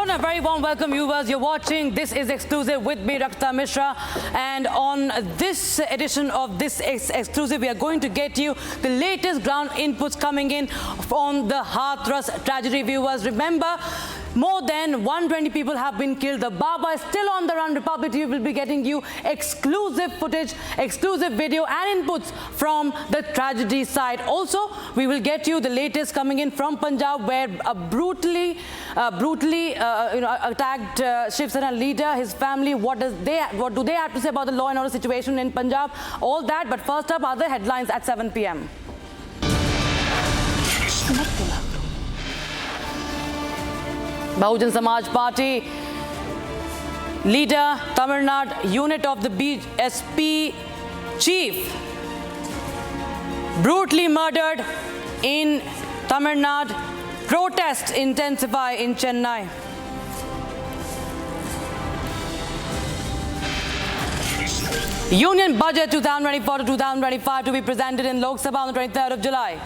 And a very warm welcome, viewers. You're watching This Is Exclusive with me, Rakta Mishra. And on this edition of This Is Exclusive, we are going to get you the latest ground inputs coming in on the Hathras tragedy, viewers. Remember, more than 120 people have been killed. The Baba is still on the run. Republic TV will be getting you exclusive footage, exclusive video and inputs from the tragedy side. Also, we will get you the latest coming in from Punjab, where a brutally attacked Shiv Sena leader, his family. What do they have to say about the law and order situation in Punjab? All that. But first up, other headlines at 7 p.m. Bahujan Samaj Party leader, Tamil Nadu unit of the BSP chief, brutally murdered in Tamil Nadu. Protests intensify in Chennai. Union Budget 2024 to 2025 to be presented in Lok Sabha on the 23rd of July.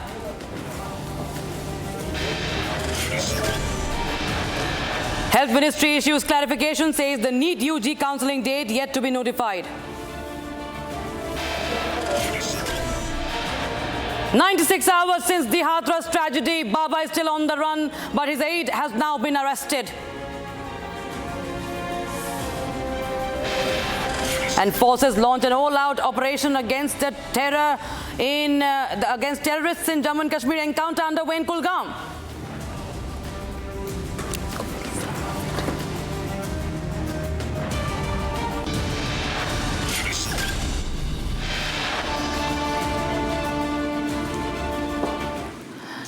Health Ministry issues clarification, says the NEET UG counselling date yet to be notified. 96 hours since the Hathras tragedy, Baba is still on the run, but his aide has now been arrested. And forces launch an all-out operation against the against terrorists in Jammu and Kashmir. Encounter underway in Kulgam.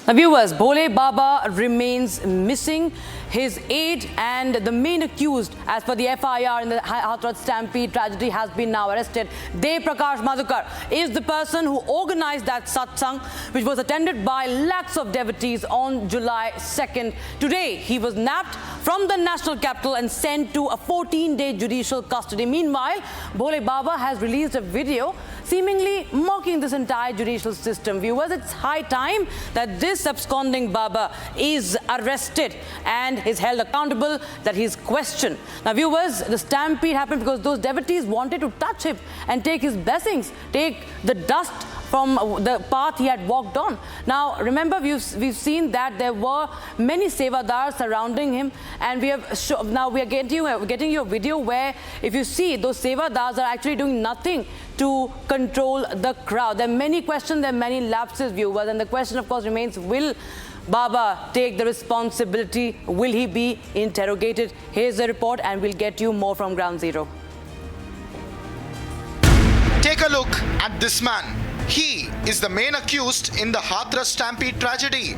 Now, viewers, Bhole Baba remains missing. His aide and the main accused, as per the FIR in the Hathras Stampede tragedy, has been now arrested. Dev Prakash Madhukar is the person who organized that satsang, which was attended by lakhs of devotees on July 2nd. Today, he was nabbed from the national capital and sent to a 14-day judicial custody. Meanwhile, Bhole Baba has released a video seemingly mocking this entire judicial system. Viewers, it's high time that this absconding Baba is arrested and is held accountable, that he's questioned. Now, viewers, the stampede happened because those devotees wanted to touch him and take his blessings, take the dust from the path he had walked on. Now, remember, we've seen that there were many sevadars surrounding him, and we are getting you a video where, if you see, those sevadars are actually doing nothing to control the crowd. There are many questions, there are many lapses, viewers, and the question, of course, remains: will Baba take the responsibility? Will he be interrogated? Here's the report, and we'll get you more from Ground Zero. Take a look at this man. He is the main accused in the Hathras Stampede tragedy.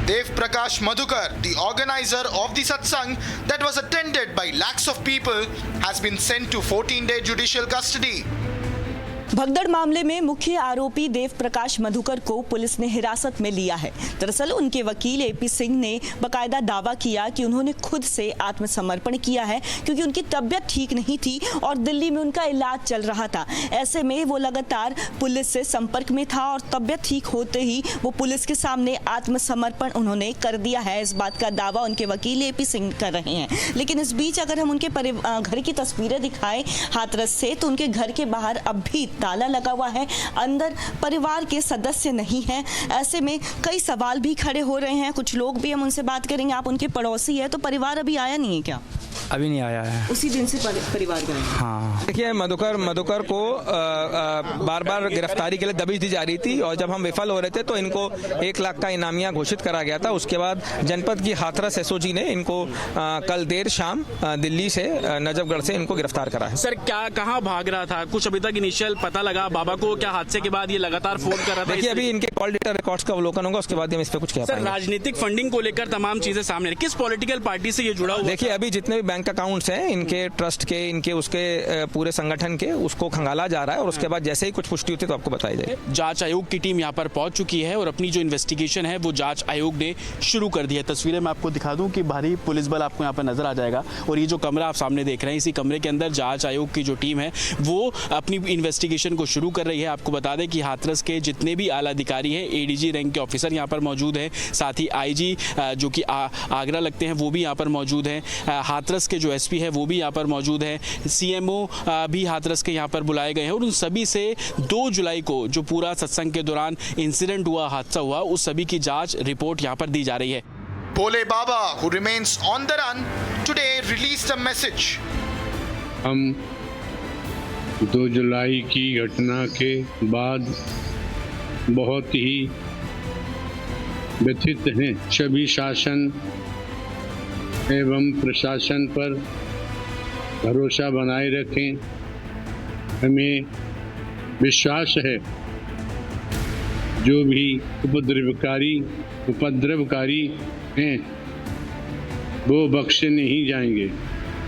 Dev Prakash Madhukar, the organizer of the satsang that was attended by lakhs of people, has been sent to 14-day judicial custody. भगदड़ मामले में मुख्य आरोपी देव प्रकाश मधुकर को police ने हिरासत में लिया है। दरअसल उनके वकील एपी सिंह ने बकायदा दावा किया कि उन्होंने खुद से आत्मसमर्पण किया है, क्योंकि उनकी तबीयत ठीक नहीं थी और दिल्ली में उनका इलाज चल रहा था। ऐसे में वो लगातार पुलिस से संपर्क में था और तबीयत ठीक होते ही वो पुलिस के सामने आत्मसमर्पण उन्होंने कर दिया है। इस बात का दावा उनके वकील एपी सिंह कर रहे हैं। लेकिन इस बीच अगर हम उनके घर की तस्वीरें दिखाएं हाथरस से, तो उनके घर के बाहर अब भी ताला लगा हुआ है, अंदर परिवार के सदस्य नहीं हैं। ऐसे में कई सवाल भी खड़े हो रहे हैं। कुछ लोग भी हम उनसे बात करेंगे। आप उनके पड़ोसी हैं, तो परिवार अभी आया नहीं है क्या? अभी नहीं आया है। उसी दिन से परिवार गए? हाँ, देखिए, मधुकर को बार बार गिरफ्तारी के लिए दबिश दी जा रही थी, और जब हम विफल हो रहे थे तो इनको 1 लाख का इनामिया घोषित करा गया था। उसके बाद जनपद की हाथरस एसओजी ने इनको कल देर शाम दिल्ली से, नजफगढ़ से इनको गिरफ्तार करा है। सर, कहाँ भाग रहा था? कुछ अभी तक इनिशियल पता लगा बाबा को? क्या हादसे के बाद ये लगातार फोन कर रहा था? देखिए, अभी इनके कॉल डेटा रिकॉर्ड्स का अवलोकन होगा, उसके बाद हम इस पे कुछ कह पाएंगे। सर, राजनीतिक फंडिंग को लेकर तमाम चीजें सामने, किस पॉलिटिकल पार्टी से ये जुड़ा हुआ? देखिए, अभी जितने भी बैंक अकाउंट्स हैं इनके, ट्रस्ट के, इनके, उसके पूरे संगठन के, उसको खंगाला जा रहा है, और उसके बाद जैसे ही कुछ पुष्टि होती है तो आपको बताई जाएगी। जांच आयोग की टीम यहाँ पर पहुंच चुकी है और अपनी जो इन्वेस्टिगेशन है वो जांच आयोग ने शुरू कर दी है। तस्वीरें मैं आपको दिखा दूं कि भारी पुलिस बल आपको यहाँ पर नजर आ जाएगा, और ये जो कमरा आप सामने देख रहे हैं, इसी कमरे के अंदर जांच आयोग की जो टीम है वो अपनी इन्वेस्टिगेशन इन्वेस्टिगेशन को शुरू कर रही है। आपको बता दें कि हाथरस के जितने भी आला अधिकारी हैं, एडीजी रैंक के ऑफिसर यहाँ पर मौजूद हैं, साथ ही आईजी जो कि आगरा लगते हैं वो भी यहाँ पर मौजूद हैं, हाथरस के जो एसपी है वो भी यहाँ पर मौजूद हैं, सीएमओ भी हाथरस के यहाँ पर बुलाए गए हैं और उन सभी से 2 जुलाई को जो पूरा सत्संग के दौरान इंसिडेंट हुआ, हादसा हुआ, उस सभी की जांच रिपोर्ट यहाँ पर दी जा रही है। Bole Baba, who remains on the run, today released a message. हम 2 जुलाई की घटना के बाद बहुत ही व्यथित हैं। सभी शासन एवं प्रशासन पर भरोसा बनाए रखें। हमें विश्वास है जो भी उपद्रवकारी हैं वो बख्शे नहीं जाएंगे।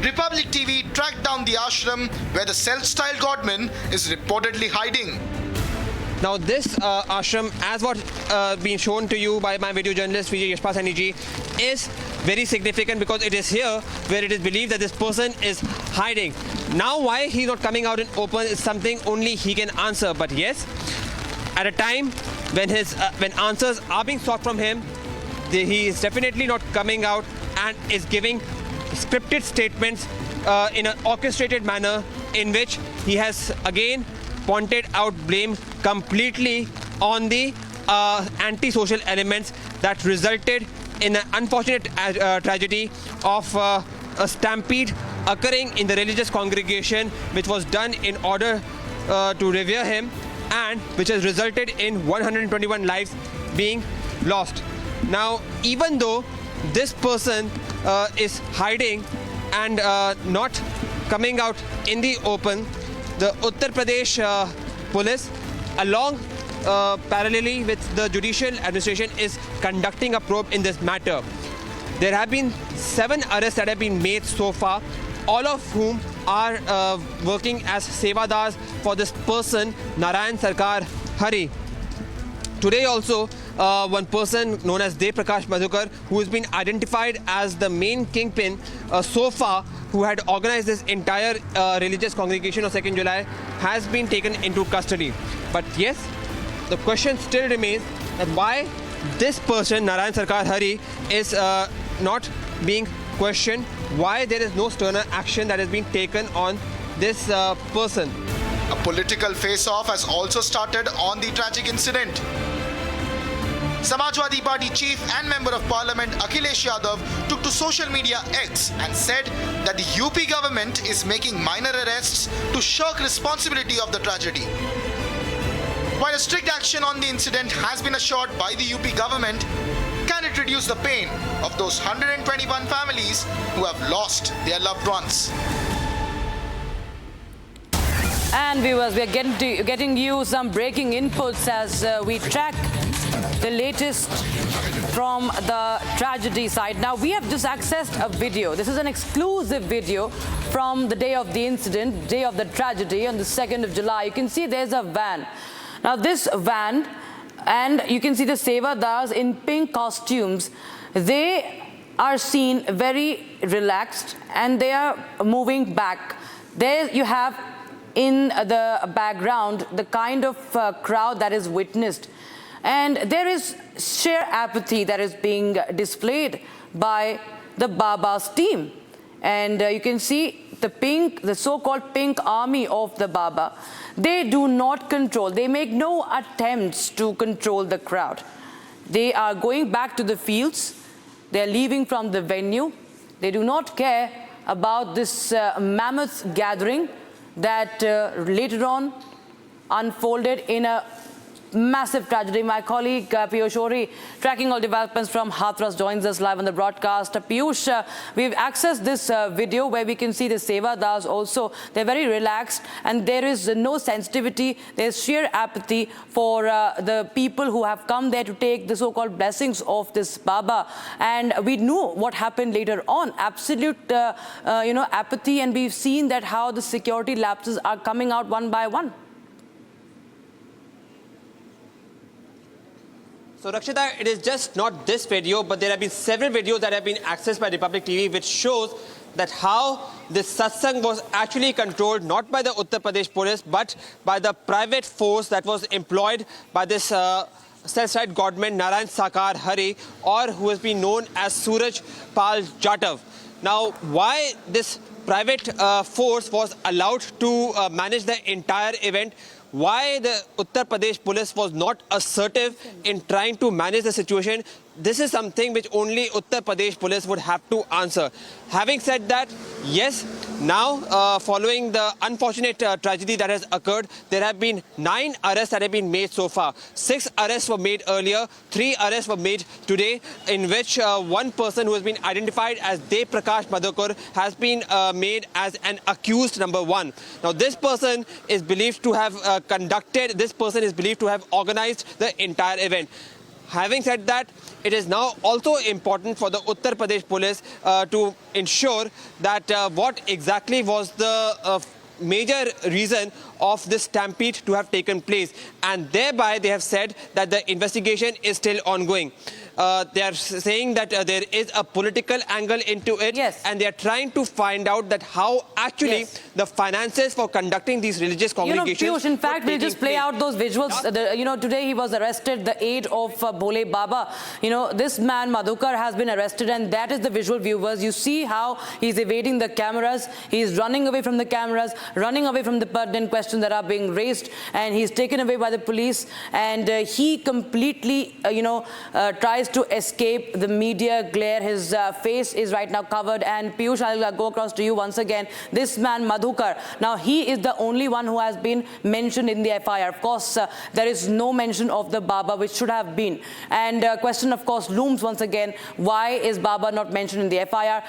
Republic TV tracked down the ashram where the self-styled godman is reportedly hiding. Now this ashram, as what been shown to you by my video journalist Vijay Yashpal Saini ji, is very significant because it is here where it is believed that this person is hiding. Now why he is not coming out in open is something only he can answer. But yes, at a time when when answers are being sought from him, he is definitely not coming out and is giving scripted statements in an orchestrated manner in which he has again pointed out blame completely on the anti-social elements that resulted in an unfortunate tragedy of a stampede occurring in the religious congregation, which was done in order to revere him and which has resulted in 121 lives being lost. Now, even though this person is hiding and not coming out in the open, the Uttar Pradesh police, along parallelly with the judicial administration, is conducting a probe in this matter. There have been 7 arrests that have been made so far, all of whom are working as sevadars for this person, Narayan Sarkar Hari. Today also, one person known as Dev Prakash Madhukar, who has been identified as the main kingpin so far, who had organized this entire religious congregation on 2nd July, has been taken into custody. But yes, the question still remains that why this person, Narayan Sarkar Hari, is not being questioned, why there is no sterner action that has been taken on this person. A political face-off has also started on the tragic incident. Samajwadi Party chief and member of parliament Akhilesh Yadav took to social media X and said that the UP government is making minor arrests to shirk responsibility of the tragedy. While a strict action on the incident has been assured by the UP government, can it reduce the pain of those 121 families who have lost their loved ones? And viewers, we are getting you some breaking inputs as we track the latest from the tragedy side. Now, we have just accessed a video. This is an exclusive video from the day of the incident, day of the tragedy on the 2nd of July. You can see there's a van. Now, this van, and you can see the Sevadars in pink costumes, they are seen very relaxed and they are moving back. There you have in the background the kind of crowd that is witnessed, and there is sheer apathy that is being displayed by the Baba's team. And you can see the so-called pink army of the Baba. They do not control, they make no attempts to control the crowd. They are going back to the fields, they are leaving from the venue. They do not care about this mammoth gathering that later on unfolded in a massive tragedy. My colleague Piyush Ohri, tracking all developments from Hathras, joins us live on the broadcast. Piyush, we've accessed this video where we can see the Sevadars also. They're very relaxed and there is no sensitivity. There's sheer apathy for the people who have come there to take the so-called blessings of this Baba. And we knew what happened later on. Absolute, apathy, and we've seen that how the security lapses are coming out one by one. So Rakshita, it is just not this video, but there have been several videos that have been accessed by Republic TV, which shows that how this satsang was actually controlled not by the Uttar Pradesh police, but by the private force that was employed by this self-styled godman Narayan Sakar Hari, or who has been known as Suraj Pal Jatav. Now, why this private force was allowed to manage the entire event, why the Uttar Pradesh police was not assertive in trying to manage the situation, this is something which only Uttar Pradesh police would have to answer. Having said that, yes, now following the unfortunate tragedy that has occurred, there have been 9 arrests that have been made so far. 6 arrests were made earlier, 3 arrests were made today, in which one person who has been identified as Dev Prakash Madhukar has been made as an accused number 1. Now this person is believed to have organized the entire event. Having said that, it is now also important for the Uttar Pradesh police to ensure that what exactly was the major reason of this stampede to have taken place, and thereby they have said that the investigation is still ongoing. They are saying that there is a political angle into it, Yes. and they are trying to find out that how actually Yes. the finances for conducting these religious congregations. Piyush, in fact, were we'll just taking play place. out those visuals. Today he was arrested, the aide of Bhole Baba. This man, Madhukar, has been arrested, and that is the visual viewers. You see how he's evading the cameras. He's running away from the cameras, running away from the pertinent questions that are being raised, and he's taken away by the police. And he completely, tries to escape the media glare. His face is right now covered. And Piyush, I'll go across to you once again. This man, Madhukar, now he is the only one who has been mentioned in the FIR. Of course, there is no mention of the Baba, which should have been. And question, of course, looms once again. Why is Baba not mentioned in the FIR?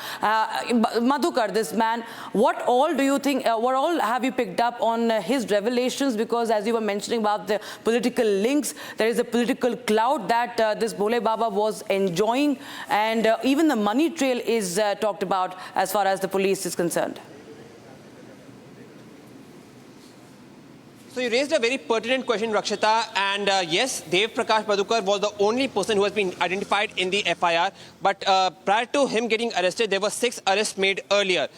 Madhukar, this man, what all do you think, what all have you picked up on his revelations? Because as you were mentioning about the political links, there is a political cloud that this Bhole Baba was enjoying, and even the money trail is talked about as far as the police is concerned. So you raised a very pertinent question, Rakshita, and yes, Dev Prakash Madhukar was the only person who has been identified in the FIR, but prior to him getting arrested, there were 6 arrests made earlier.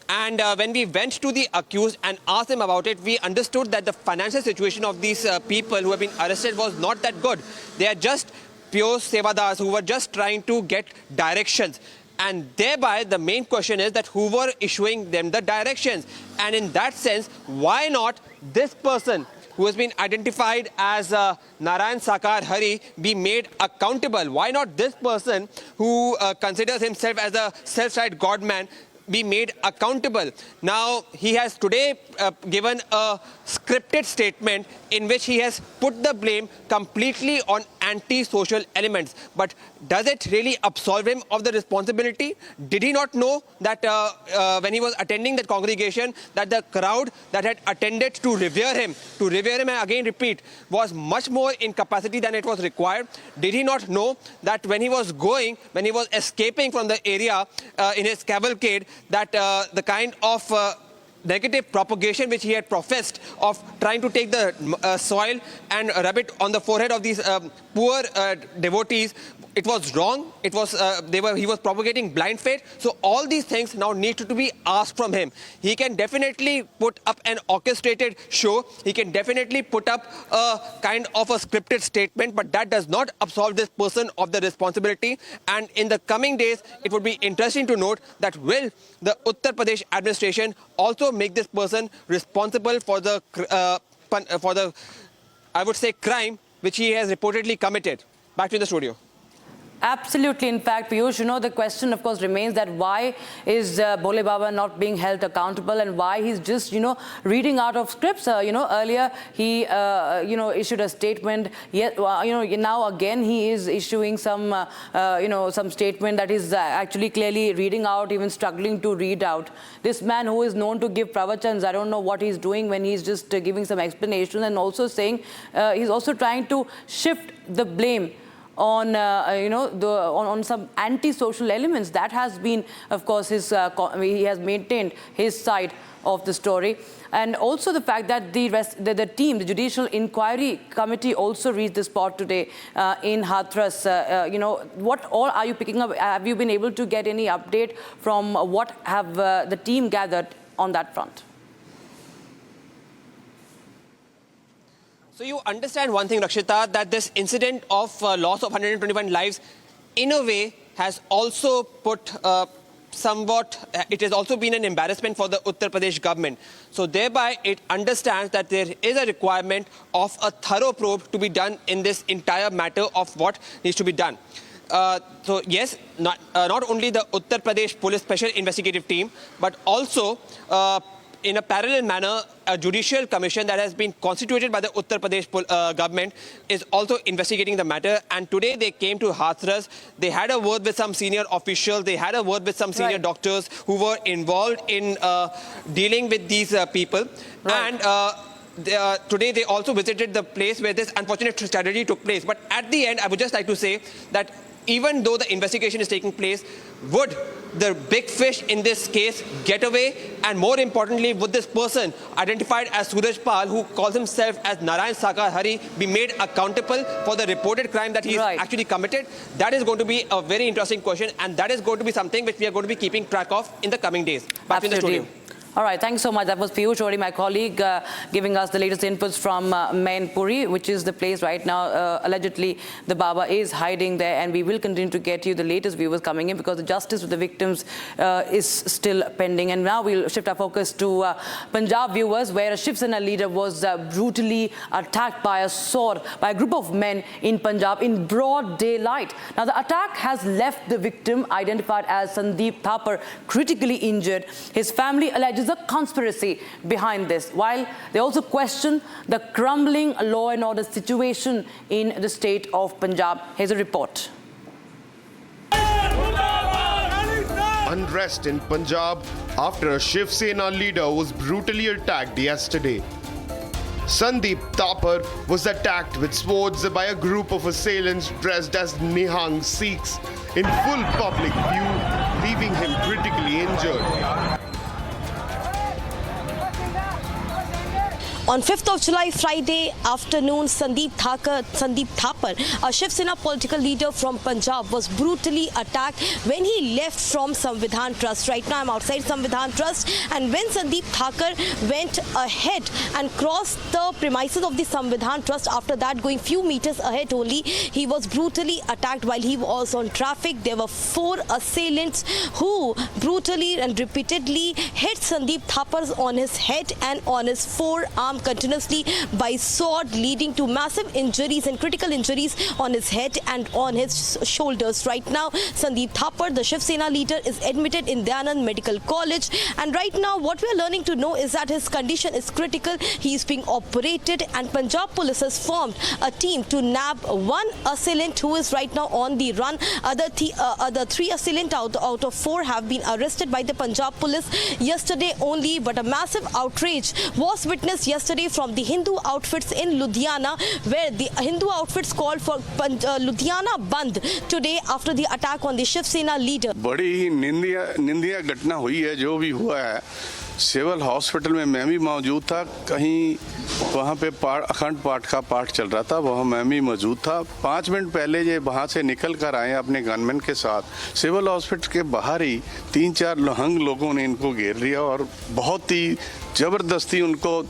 And when we went to the accused and asked them about it, we understood that the financial situation of these people who have been arrested was not that good. They are just pure sevadars who were just trying to get directions. And thereby, the main question is that who were issuing them the directions? And in that sense, why not this person who has been identified as Narayan Sakar Hari be made accountable? Why not this person who considers himself as a self-styled godman be made accountable? Now, he has today given a scripted statement in which he has put the blame completely on anti-social elements. But does it really absolve him of the responsibility? Did he not know that when he was attending that congregation, that the crowd that had attended to revere him, and again repeat, was much more in capacity than it was required? Did he not know that when he was escaping from the area in his cavalcade, that the kind of negative propagation which he had professed of trying to take the soil and rub it on the forehead of these poor devotees, it was wrong. It was he was propagating blind faith. So all these things now need to be asked from him. He can definitely put up an orchestrated show. He can definitely put up a kind of a scripted statement, but that does not absolve this person of the responsibility. And in the coming days, it would be interesting to note that will the Uttar Pradesh administration also make this person responsible for the I would say crime which he has reportedly committed. Back to the studio. Absolutely. In fact, Piyush, the question, of course, remains that why is Bhole Baba not being held accountable, and why he's just, reading out of scripts. Earlier he, issued a statement. Yet, now again he is issuing some, some statement that is actually clearly reading out, even struggling to read out. This man who is known to give pravachans, I don't know what he's doing when he's just giving some explanations, and also saying he's also trying to shift the blame on on some anti-social elements. That has been, of course, he has maintained his side of the story. And also the fact that the team, the Judicial Inquiry Committee, also reached the spot today in Hathras. What all are you picking up? Have you been able to get any update from what have the team gathered on that front? So you understand one thing, Rakshita, that this incident of loss of 121 lives, in a way, has also put it has also been an embarrassment for the Uttar Pradesh government. So thereby, it understands that there is a requirement of a thorough probe to be done in this entire matter of what needs to be done. So yes, not only the Uttar Pradesh Police Special Investigative Team, but also in a parallel manner, a judicial commission that has been constituted by the Uttar Pradesh government is also investigating the matter. And today they came to Hathras. They had a word with some senior officials. They had a word with some senior doctors who were involved in dealing with these people. Right. And today they also visited the place where this unfortunate tragedy took place. But at the end, I would just like to say that even though the investigation is taking place, would the big fish in this case get away? And more importantly, would this person identified as Suraj Pal, who calls himself as Narayan Sakar Hari, be made accountable for the reported crime that he's actually committed? That is going to be a very interesting question, and that is going to be something which we are going to be keeping track of in the coming days. Back to the studio. All right, thanks so much. That was Piyush Ohri, my colleague, giving us the latest inputs from Mainpuri, which is the place right now. Allegedly, the Baba is hiding there, and we will continue to get you the latest viewers coming in because the justice with the victims is still pending. And now we'll shift our focus to Punjab viewers, where a Shiv Sena leader was brutally attacked by a sword by a group of men in Punjab in broad daylight. Now, the attack has left the victim, identified as Sandeep Thapar, critically injured. His family alleges a conspiracy behind this, while they also question the crumbling law and order situation in the state of Punjab. Here's a report. Unrest in Punjab after a Shiv Sena leader was brutally attacked yesterday. Sandeep Thapar was attacked with swords by a group of assailants dressed as Nihang Sikhs in full public view, leaving him critically injured. On 5th of July, Friday afternoon, Sandeep Thapar, a Shiv Sena political leader from Punjab, was brutally attacked when he left from Samvidhan Trust. Right now, I'm outside Samvidhan Trust, and when Sandeep Thapar went ahead and crossed the premises of the Samvidhan Trust, after that, going few meters ahead only, he was brutally attacked while he was on traffic. There were 4 assailants who brutally and repeatedly hit Sandeep Thapar on his head and on his forearm continuously by sword, leading to massive injuries and critical injuries on his head and on his shoulders. Right now, Sandeep Thapar, the Shiv Sena leader, is admitted in Dayanand Medical College, and right now what we are learning to know is that his condition is critical. He is being operated, and Punjab Police has formed a team to nab one assailant who is right now on the run. Other 3 assailants out of 4 have been arrested by the Punjab Police yesterday only, but a massive outrage was witnessed yesterday from the Hindu outfits in Ludhiana, where the Hindu outfits called for Ludhiana Bandh today after the attack on the Shiv Sena leader. बड़ी ही निंदिया घटना हुई है जो भी हुआ है। Civil hospital में मैं भी मौजूद था, कहीं वहाँ पे अखंड पाठ का पाठ चल रहा था, वहाँ मैं भी मौजूद था। 5 मिनट पहले ये वहाँ से निकल कर आए अपने गनमैन के साथ। सिविल हॉस्पिटल के बाहर ही 3-4 लहंग लोगों ने इनको घेर लिया और बहुत ही ज़बरदस्ती उनको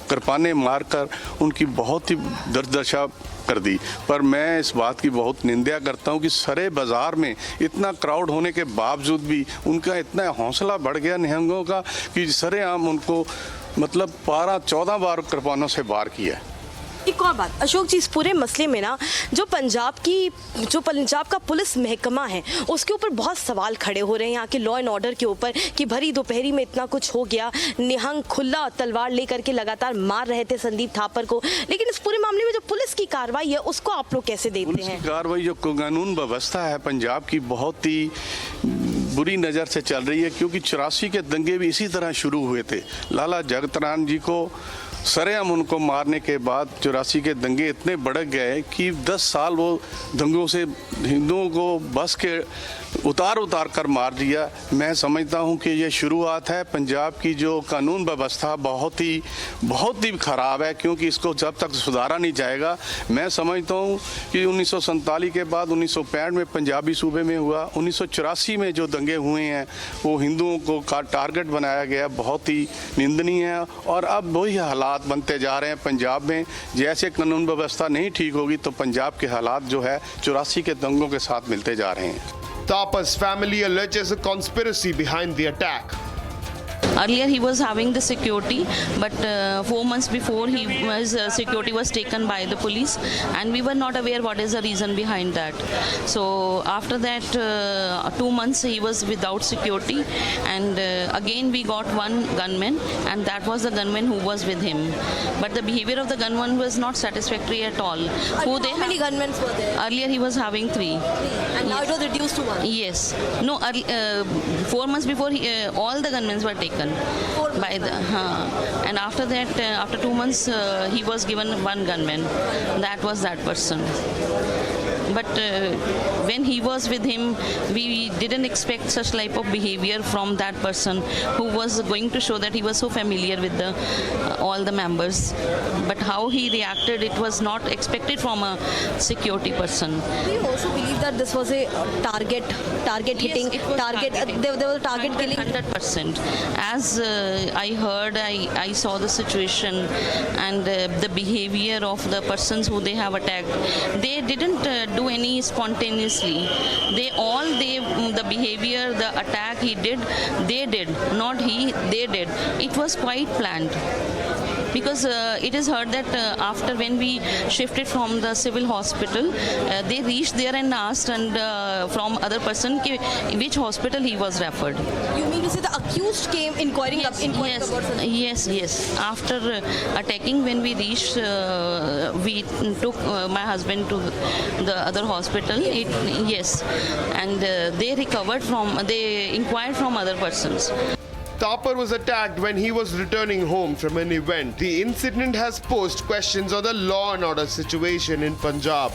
कृपाने मारकर उनकी बहुत ही दुर्दशा कर दी। पर मैं इस बात की बहुत निंदा करता हूं कि सरे बाजार में इतना क्राउड होने के बावजूद भी उनका इतना हौसला बढ़ गया निहंगों का कि सरेआम उनको मतलब 12-14 बार कृपानों से वार किया। एक और बात अशोक जी, इस पूरे मसले में ना जो पंजाब का पुलिस महकमा है उसके ऊपर बहुत सवाल खड़े हो रहे हैं, यहाँ के लॉ एंड ऑर्डर के ऊपर, कि भरी दोपहरी में इतना कुछ हो गया, निहंग खुला तलवार लेकर के लगातार मार रहे थे संदीप थापर को, लेकिन इस पूरे मामले में जो पुलिस की कार्रवाई है उसको आप लोग कैसे देखते हैं? कार्रवाई जो कानून व्यवस्था है पंजाब की बहुत ही बुरी नज़र से चल रही है, क्योंकि 84 के दंगे भी इसी तरह शुरू हुए थे। लाला जगत राम जी को सरेआम उनको मारने के बाद 84 के दंगे इतने भड़क गए कि 10 साल वो दंगों से हिंदुओं को बस के उतार कर मार दिया। मैं समझता हूं कि ये शुरुआत है। पंजाब की जो कानून व्यवस्था बहुत ही ख़राब है, क्योंकि इसको जब तक सुधारा नहीं जाएगा। मैं समझता हूं कि 1947 के बाद 1965 में पंजाबी सूबे में हुआ, 1984 में जो दंगे हुए हैं वो हिंदुओं को टारगेट बनाया गया, बहुत ही निंदनीय है। और अब वही हालात बनते जा रहे हैं पंजाब में। जैसे कानून व्यवस्था नहीं ठीक होगी तो पंजाब के हालात जो है 84 के दंगों के साथ मिलते जा रहे हैं। Thapar's family alleges a conspiracy behind the attack. Earlier he was having the security, but 4 months before his security was taken by the police, and we were not aware what is the reason behind that. So after that 2 months he was without security, and again we got one gunman, and that was the gunman who was with him. But the behavior of the gunman was not satisfactory at all. How many gunmen were there? Earlier he was having 3. And now it was reduced to 1? Yes. No, 4 months before all the gunmen were taken by the and after that after 2 months he was given one gunman. That was that person. But when he was with him, we didn't expect such type of behavior from that person who was going to show that he was so familiar with all the members. But how he reacted, it was not expected from a security person. Do you also believe that this was a target hitting? Yes, it was There was a target killing? 100%. As I heard, I saw the situation and the behavior of the persons who they have attacked. They didn't do any spontaneously. The behavior, the attack they did, not he, they did. It was quite planned. Because it is heard that after when we shifted from the civil hospital, they reached there and asked from other person which hospital he was referred. You mean to say the accused came inquiring about Sandeep? Yes. After attacking, when we reached, we took my husband to the other hospital. And they inquired from other persons. Thapar was attacked when he was returning home from an event. The incident has posed questions on the law and order situation in Punjab.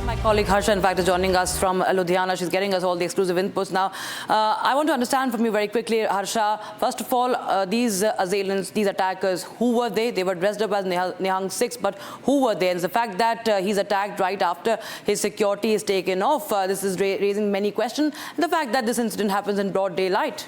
My colleague Harsha, in fact, is joining us from Ludhiana. She's getting us all the exclusive inputs now. I want to understand from you very quickly, Harsha, first of all, these assailants, these attackers, who were they? They were dressed up as Nihang Sikhs, but who were they? And the fact that he's attacked right after his security is taken off, this is raising many questions. And the fact that this incident happens in broad daylight.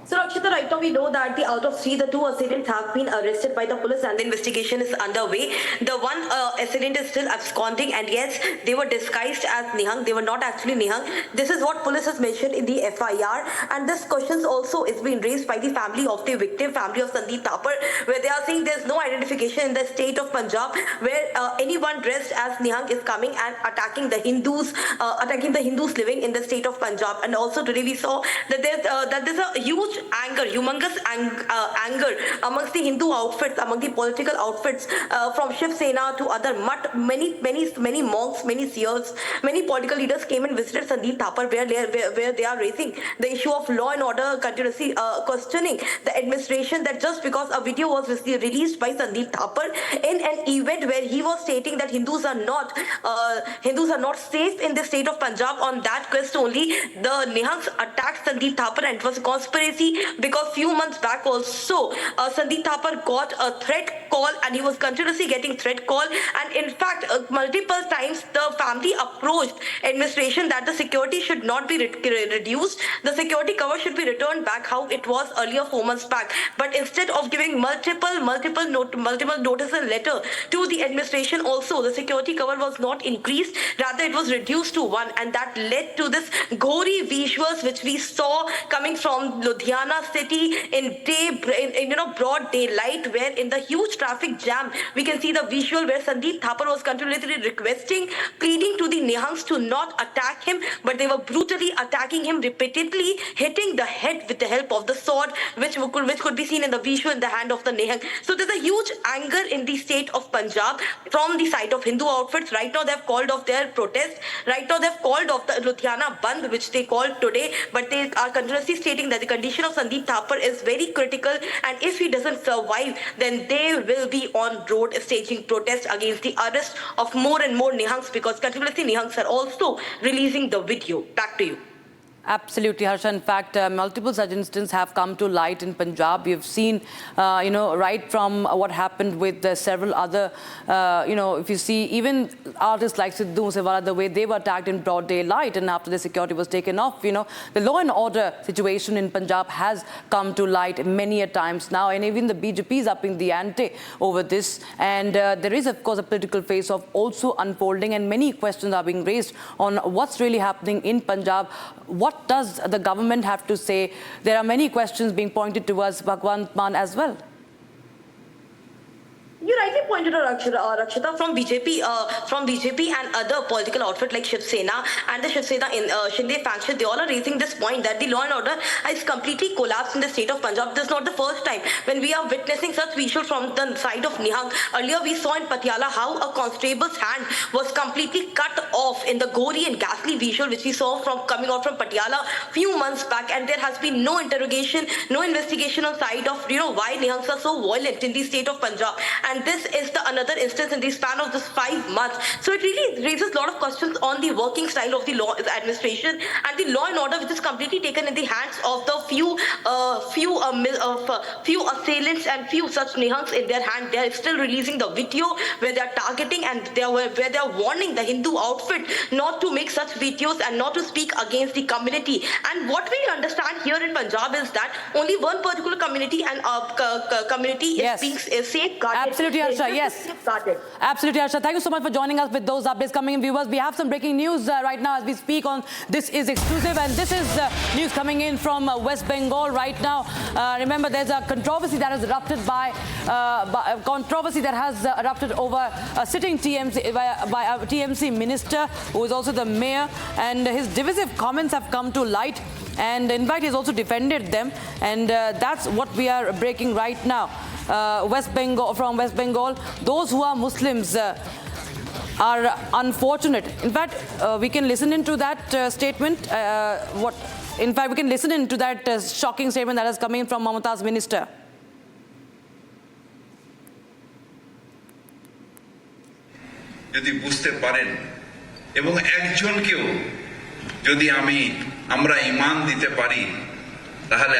So, Rakshita, right now we know that out of 3, the 2 assailants have been arrested by the police and the investigation is underway. The one assailant is still absconding, and yes, they were disguised as Nihang. They were not actually Nihang. This is what police has mentioned in the FIR, and this question also is being raised by the family of the victim, family of Sandeep Thapar, where they are saying there's no identification in the state of Punjab where anyone dressed as Nihang is coming and attacking the Hindus living in the state of Punjab. And also today we saw that there's a huge humongous anger amongst the Hindu outfits, among the political outfits, from Shiv Sena to other many monks, many seers, many political leaders came and visited Sandeep Thapar, where they are raising the issue of law and order, continuously questioning the administration, that just because a video was released by Sandeep Thapar in an event where he was stating that Hindus are not safe in the state of Punjab, on that quest only the Nihangs attacked Sandeep Thapar, and it was a conspiracy because few months back also Sandeep Thapar got a threat call, and he was continuously getting threat call, and in fact multiple times the family approached administration that the security should not be reduced, the security cover should be returned back how it was earlier 4 months back. But instead of giving multiple notice and letter to the administration, also the security cover was not increased, rather it was reduced to 1, and that led to this gory visuals which we saw coming from Ludhiana Ludhiana city in broad daylight, where in the huge traffic jam we can see the visual where Sandeep Thapar was continuously requesting, pleading to the Nihangs to not attack him, but they were brutally attacking him, repeatedly hitting the head with the help of the sword, which could be seen in the visual in the hand of the Nihang. So there's a huge anger in the state of Punjab from the side of Hindu outfits. Right now they've called off their protest. Right now they've called off the Ludhiana Bandh, which they called today, but they are continuously stating that the condition of Sandeep Thapar is very critical, and if he doesn't survive, then they will be on road staging protest against the arrest of more and more Nihangs, because continuously Nihangs are also releasing the video. Back to you. Absolutely, Harsha. In fact, multiple such incidents have come to light in Punjab. You've seen, right from what happened with several other, if you see even artists like Sidhu Moosewala, the way they were attacked in broad daylight, and after the security was taken off, the law and order situation in Punjab has come to light many a times now, and even the BJP is upping the ante over this. And there is, of course, a political face-off also unfolding, and many questions are being raised on what's really happening in Punjab. What does the government have to say? There are many questions being pointed towards Bhagwant Mann as well. You rightly pointed out, Rakshita, from BJP and other political outfit like Shiv Sena and the Shiv Sena in Shinde faction, they all are raising this point that the law and order has completely collapsed in the state of Punjab. This is not the first time when we are witnessing such visuals from the side of Nihang. Earlier we saw in Patiala how a constable's hand was completely cut off in the gory and ghastly visual which we saw coming out from Patiala few months back, and there has been no interrogation, no investigation on side of why Nihangs are so violent in the state of Punjab. And this is another instance in the span of this 5 months. So it really raises a lot of questions on the working style of the law administration and the law and order, which is completely taken in the hands of the few assailants and few such Nihangs in their hand. They are still releasing the video where they are targeting and where they are warning the Hindu outfit not to make such videos and not to speak against the community. And what we understand here in Punjab is that only one particular community and community is being safeguarded. Absolutely, Harsha. Yes. Absolutely, Harsha. Thank you so much for joining us with those updates coming in, viewers. We have some breaking news right now as we speak on This Is Exclusive, and this is news coming in from West Bengal right now. Remember, there's a controversy that has erupted over a sitting TMC by a TMC minister who is also the mayor, and his divisive comments have come to light. And in fact, he's also defended them, and that's what we are breaking right now. From West Bengal, those who are Muslims are unfortunate. In fact, we can listen into that statement. We can listen into that shocking statement that is coming from Mamata's minister. যদি বুঝতে পারেন এবং একজনকেও যদি আমরা ঈমান দিতে পারি, তাহলে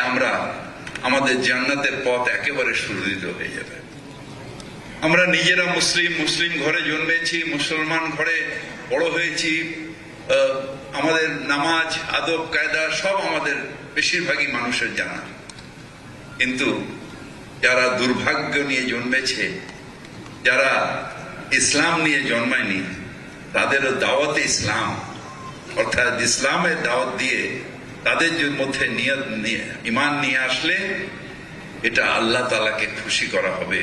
আমাদের জান্নাতের পথ একেবারে সুদৃঢ় হয়ে যাবে। আমরা নিজেরা মুসলিম ঘরে জন্মেছি, মুসলমান ঘরে বড় হয়েছি, আমাদের নামাজ আদব কায়দা সব আমাদের বেশিরভাগই মানুষের জানা। কিন্তু যারা দুর্ভাগ্য নিয়ে জন্মেছে, যারা ইসলাম নিয়ে জন্মায়নি, তাদেরও দাওয়াতে ইসলাম অর্থাৎ ইসলামের দাওয়াত দিয়ে তাদের মধ্যে ঈমান নিয়ে আসলে এটা আল্লাহ তাআলাকে খুশি করা হবে।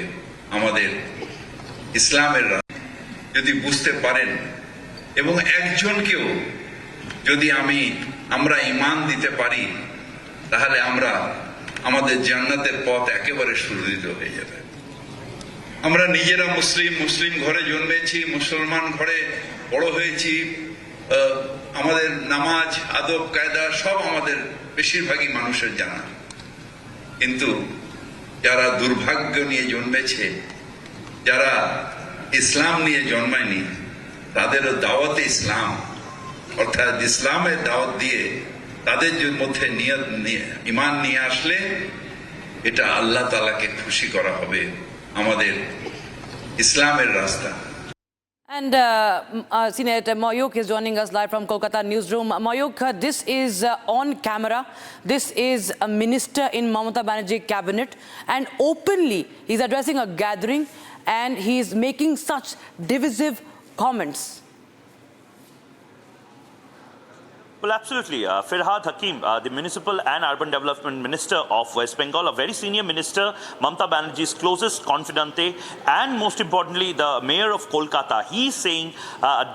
আমাদের ইসলামের যদি বুঝতে পারেন এবং একজনকেও যদি আমরা ঈমান দিতে পারি, তাহলে আমাদের জান্নাতের পথ একেবারে সুদৃঢ় হয়ে যাবে। আমরা নিজেরা মুসলিম ঘরে জন্মেছি, মুসলমান ঘরে বড় হয়েছি, আমাদের নামাজ আদব কায়দা সব আমাদের বেশিরভাগই মানুষের জানা। কিন্তু যারা দুর্ভাগ্য নিয়ে জন্মেছে, যারা ইসলাম নিয়ে জন্মায়নি, তাদেরও দাওয়াতে ইসলাম অর্থাৎ ইসলামের দাওয়াত দিয়ে তাদের মধ্যে ঈমান নিয়ে আসলে এটা আল্লাহ তাআলাকে খুশি করা হবে। আমাদের ইসলামের রাস্তা। And Senator Mayuk is joining us live from Kolkata newsroom. Mayuk, this is on camera. This is a minister in Mamata Banerjee cabinet, and openly he's addressing a gathering and he's making such divisive comments. Well, absolutely. Firhad Hakim, the Municipal and Urban Development Minister of West Bengal, a very senior minister, Mamata Banerjee's closest confidante, and most importantly, the Mayor of Kolkata. He is saying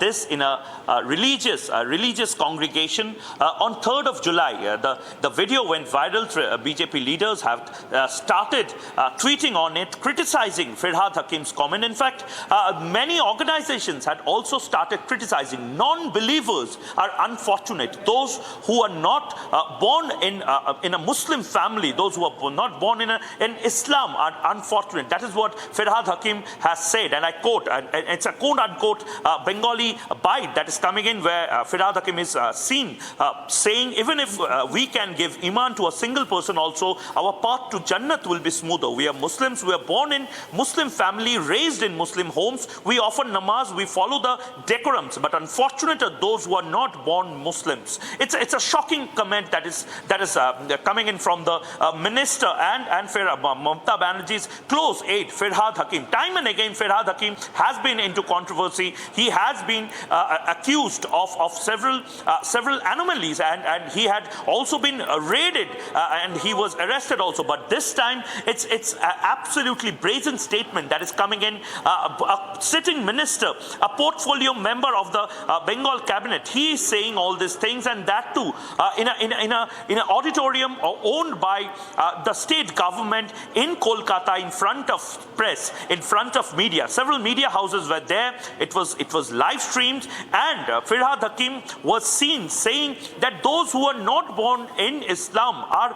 this in a religious congregation on 3rd of July. The video went viral. BJP leaders have started tweeting on it, criticizing Firhad Hakim's comment. In fact, many organizations had also started criticizing. Non-believers are unfortunate. Those who are not born in a Muslim family, those who are not born in Islam are unfortunate. That is what Firhad Hakim has said, and I quote, and it's a quote-unquote Bengali bite that is coming in, where Firhad Hakim is seen saying, even if we can give iman to a single person also, our path to Jannat will be smoother. We are Muslims, we are born in Muslim family, raised in Muslim homes, we offer namaz, we follow the decorums, but unfortunate are those who are not born Muslims. It's a shocking comment that is coming in from the minister and Mamata Banerjee's close aide, Firhad Hakim. Time and again, Firhad Hakim has been into controversy. He has been accused of several anomalies, and he had also been raided and he was arrested also. But this time, it's absolutely brazen statement that is coming in. A sitting minister, a portfolio member of the Bengal cabinet, he is saying all these things, and that too in an auditorium owned by the state government in Kolkata, in front of press, in front of media. Several media houses were there. It was live streamed, and Firhad Hakim was seen saying that those who are not born in Islam are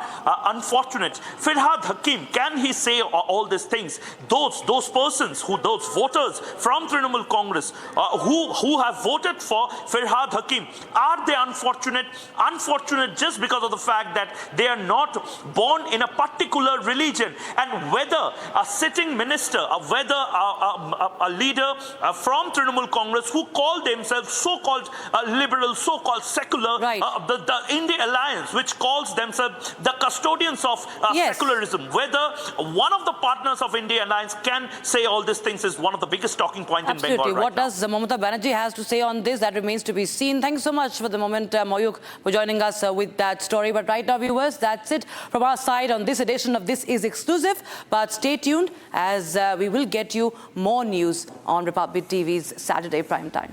unfortunate. Firhad Hakim, can he say all these things? Those persons, those voters from Trinamool Congress who have voted for Firhad Hakim, are they unfortunate? Unfortunate just because of the fact that they are not born in a particular religion. And whether a sitting minister, whether a leader from Trinamool Congress who call themselves so-called liberal, so-called secular, the India Alliance, which calls themselves the custodians of secularism, whether one of the partners of India Alliance can say all these things is one of the biggest talking points in Bengal right now. What does Mamata Banerjee has to say on this? That remains to be seen. Thank you so much for the moment, Mayuk, for joining us with that story. But right now, viewers, that's it from our side on this edition of This Is Exclusive. But stay tuned, as we will get you more news on Republic TV's Saturday Prime Time.